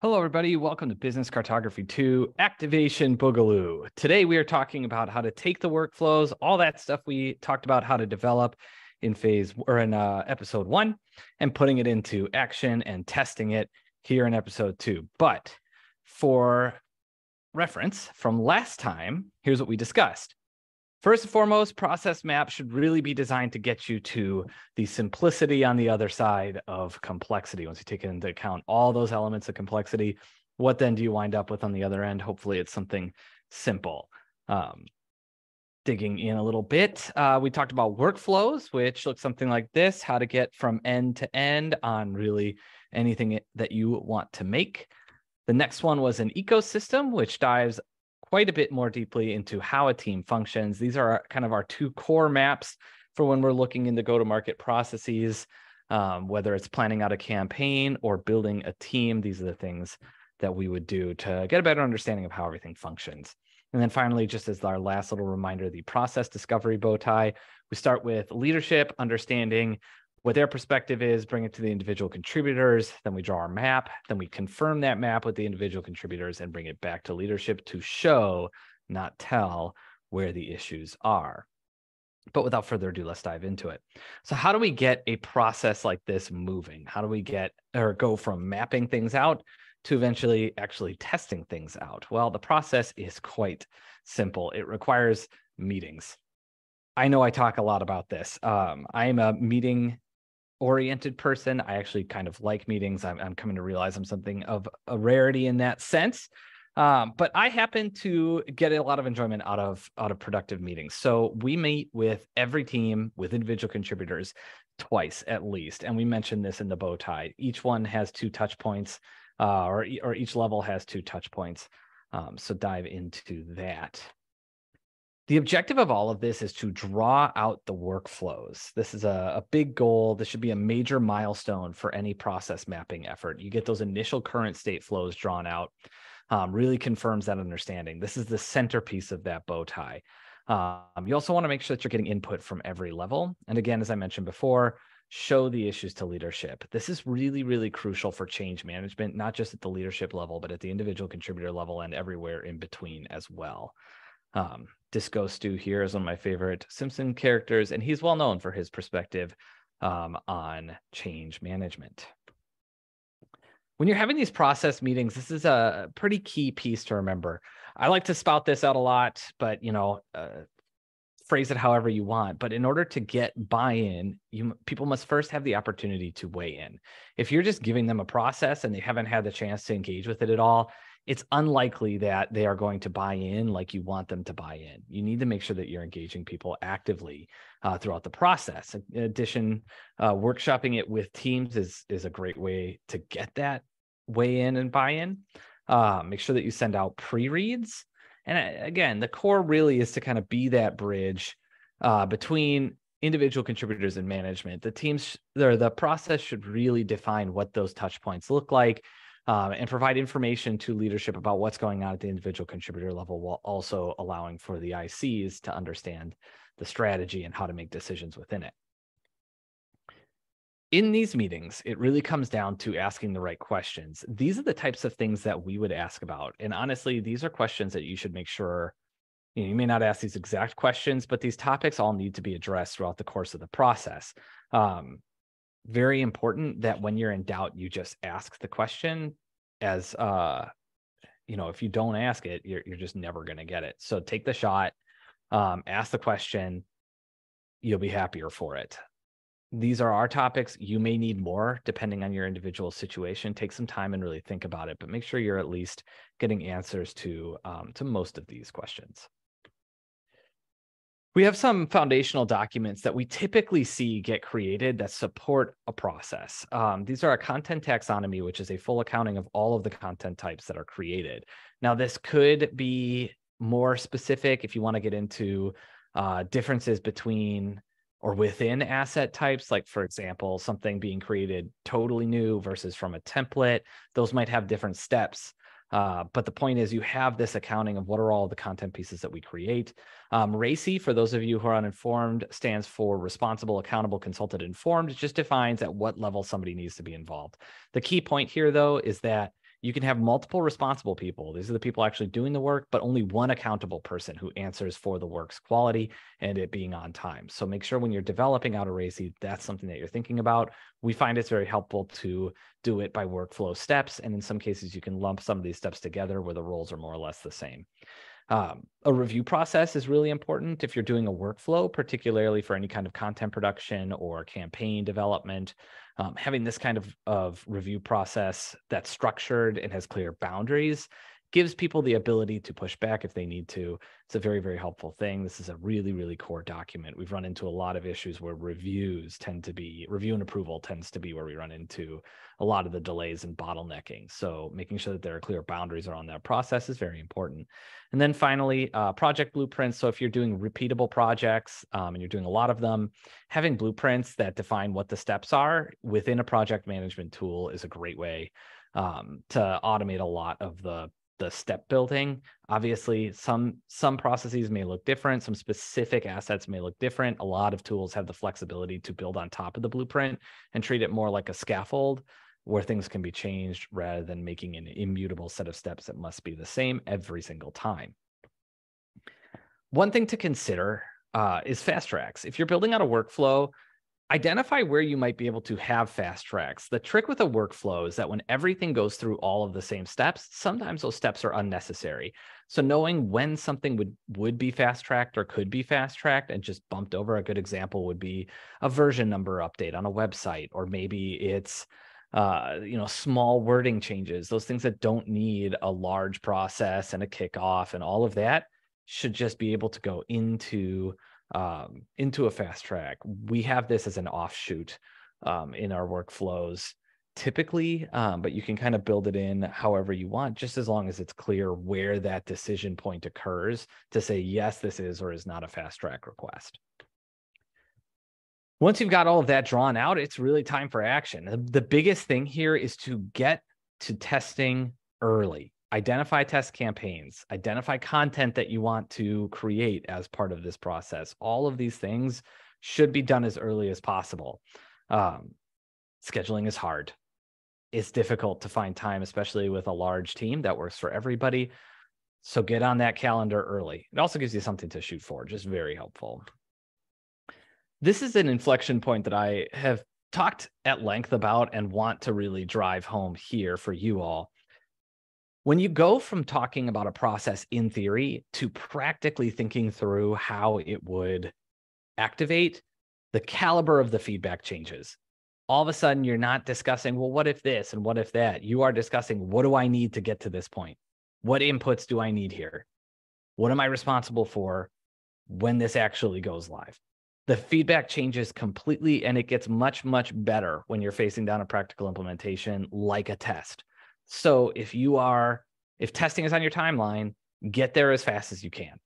Hello, everybody. Welcome to Business Cartography 2 Activation Boogaloo. Today, we are talking about how to take the workflows, all that stuff we talked about how to develop in episode 1, and putting it into action and testing it here in episode 2. But for reference from last time, here's what we discussed. First and foremost, process map should really be designed to get you to the simplicity on the other side of complexity. Once you take into account all those elements of complexity, what then do you wind up with on the other end? Hopefully it's something simple. Digging in a little bit, we talked about workflows, which looks something like this, how to get from end to end on really anything that you want to make. The next one was an ecosystem, which dives quite a bit more deeply into how a team functions. These are kind of our two core maps for when we're looking into go-to-market processes, whether it's planning out a campaign or building a team. These are the things that we would do to get a better understanding of how everything functions. And then finally, just as our last little reminder, the process discovery bow tie, we start with leadership, understanding what their perspective is, bring it to the individual contributors, then we draw our map, then we confirm that map with the individual contributors and bring it back to leadership to show, not tell, where the issues are. But without further ado, let's dive into it. So how do we get a process like this moving? How do we go from mapping things out to eventually actually testing things out? Well, the process is quite simple. It requires meetings. I know I talk a lot about this. I am a meeting-oriented person. I actually kind of like meetings. I'm coming to realize I'm something of a rarity in that sense. But I happen to get a lot of enjoyment out of productive meetings. So we meet with every team with individual contributors twice at least. And we mentioned this in the bow tie. Each one has 2 touch points, or each level has 2 touch points. So dive into that. The objective of all of this is to draw out the workflows. This is a big goal. This should be a major milestone for any process mapping effort. You get those initial current state flows drawn out, really confirms that understanding. This is the centerpiece of that bow tie. You also want to make sure that you're getting input from every level. And again, as I mentioned before, show the issues to leadership. This is really, really crucial for change management, not just at the leadership level, but at the individual contributor level and everywhere in between as well. Disco Stu here is one of my favorite Simpson characters, and he's well known for his perspective on change management. When you're having these process meetings, this is a pretty key piece to remember. I like to spout this out a lot, but phrase it however you want. But in order to get buy-in, people must first have the opportunity to weigh in. If you're just giving them a process and they haven't had the chance to engage with it at all, it's unlikely that they are going to buy in like you want them to buy in. You need to make sure that you're engaging people actively throughout the process. In addition, workshopping it with teams is a great way to get that weigh in and buy in. Make sure that you send out pre-reads. And again, the core really is to kind of be that bridge between individual contributors and management. The process should really define what those touch points look like, and provide information to leadership about what's going on at the individual contributor level, while also allowing for the ICs to understand the strategy and how to make decisions within it. In these meetings, it really comes down to asking the right questions. These are the types of things that we would ask about. And honestly, these are questions that you should make sure, you may not ask these exact questions, but these topics all need to be addressed throughout the course of the process. Very important that when you're in doubt, you just ask the question. As if you don't ask it, you're just never going to get it. So take the shot, ask the question, you'll be happier for it. These are our topics. You may need more depending on your individual situation. Take some time and really think about it, but make sure you're at least getting answers to most of these questions. We have some foundational documents that we typically see get created that support a process. These are a content taxonomy, which is a full accounting of all of the content types that are created. Now, this could be more specific if you want to get into differences between or within asset types, like, for example, something being created totally new versus from a template. Those might have different steps. But the point is, you have this accounting of what are all the content pieces that we create. RACI, for those of you who are uninformed, stands for Responsible, Accountable, Consulted, Informed. It just defines at what level somebody needs to be involved. The key point here, though, is that you can have multiple responsible people. These are the people actually doing the work, but only one accountable person who answers for the work's quality and it being on time. So make sure when you're developing out a RACI, that's something that you're thinking about. We find it's very helpful to do it by workflow steps. And in some cases, you can lump some of these steps together where the roles are more or less the same. A review process is really important if you're doing a workflow, particularly for any kind of content production or campaign development. Having this kind of review process that's structured and has clear boundaries gives people the ability to push back if they need to. It's a very, very helpful thing. This is a really, really core document. We've run into a lot of issues where review and approval tends to be where we run into a lot of the delays and bottlenecking. So making sure that there are clear boundaries around that process is very important. And then finally, project blueprints. So if you're doing repeatable projects and you're doing a lot of them, having blueprints that define what the steps are within a project management tool is a great way to automate a lot of the step building. Obviously, some processes may look different. Some specific assets may look different. A lot of tools have the flexibility to build on top of the blueprint and treat it more like a scaffold where things can be changed rather than making an immutable set of steps that must be the same every single time. One thing to consider is fast tracks. If you're building out a workflow, identify where you might be able to have fast tracks. The trick with a workflow is that when everything goes through all of the same steps, sometimes those steps are unnecessary. So knowing when something would be fast tracked or could be fast tracked and just bumped over, a good example would be a version number update on a website, or maybe it's small wording changes. Those things that don't need a large process and a kickoff and all of that should just be able to go into a fast track. We have this as an offshoot in our workflows typically, but you can kind of build it in however you want, just as long as it's clear where that decision point occurs to say, yes, this is or is not a fast track request. Once you've got all of that drawn out, it's really time for action. The biggest thing here is to get to testing early. Identify test campaigns, identify content that you want to create as part of this process. All of these things should be done as early as possible. Scheduling is hard. It's difficult to find time, especially with a large team that works for everybody. So get on that calendar early. It also gives you something to shoot for, just very helpful. This is an inflection point that I have talked at length about and want to really drive home here for you all. When you go from talking about a process in theory to practically thinking through how it would activate, the caliber of the feedback changes. All of a sudden, you're not discussing, well, what if this and what if that? You are discussing, what do I need to get to this point? What inputs do I need here? What am I responsible for when this actually goes live? The feedback changes completely, and it gets much, much better when you're facing down a practical implementation like a test. So if testing is on your timeline, get there as fast as you can.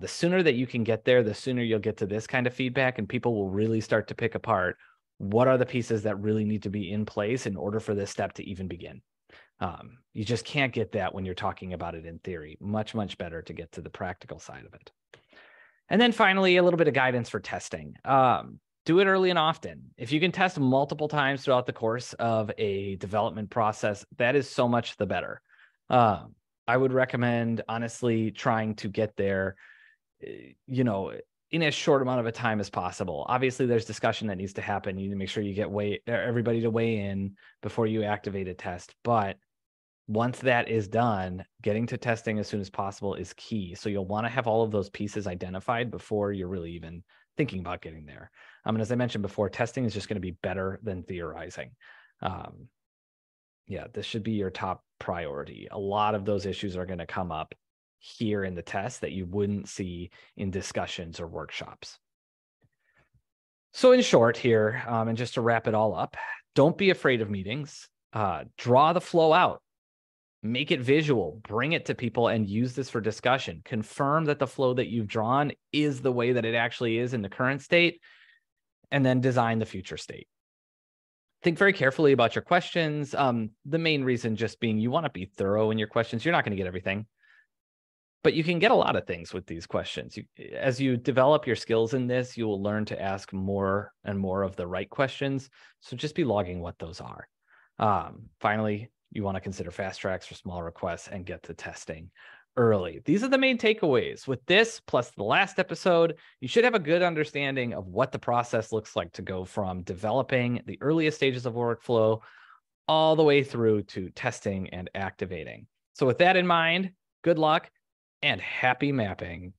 The sooner that you can get there, the sooner you'll get to this kind of feedback, and people will really start to pick apart what are the pieces that really need to be in place in order for this step to even begin. You just can't get that when you're talking about it in theory. Much, much better to get to the practical side of it. And then finally, a little bit of guidance for testing. Do it early and often. If you can test multiple times throughout the course of a development process, that is so much the better. I would recommend, honestly, trying to get there, in as short amount of a time as possible. Obviously, there's discussion that needs to happen. You need to make sure you get everybody to weigh in before you activate a test. But once that is done, getting to testing as soon as possible is key. So you'll want to have all of those pieces identified before you're really even thinking about getting there. And as I mentioned before, testing is just going to be better than theorizing. This should be your top priority. A lot of those issues are going to come up here in the test that you wouldn't see in discussions or workshops. So in short here, and just to wrap it all up, don't be afraid of meetings. Draw the flow out. Make it visual, bring it to people, and use this for discussion. Confirm that the flow that you've drawn is the way that it actually is in the current state, and then design the future state. Think very carefully about your questions. The main reason just being you want to be thorough in your questions. You're not going to get everything, but you can get a lot of things with these questions. As you develop your skills in this, you will learn to ask more and more of the right questions. So just be logging what those are. Finally, you want to consider fast tracks for small requests and get to testing early. These are the main takeaways. With this, plus the last episode, you should have a good understanding of what the process looks like to go from developing the earliest stages of workflow all the way through to testing and activating. So with that in mind, good luck and happy mapping.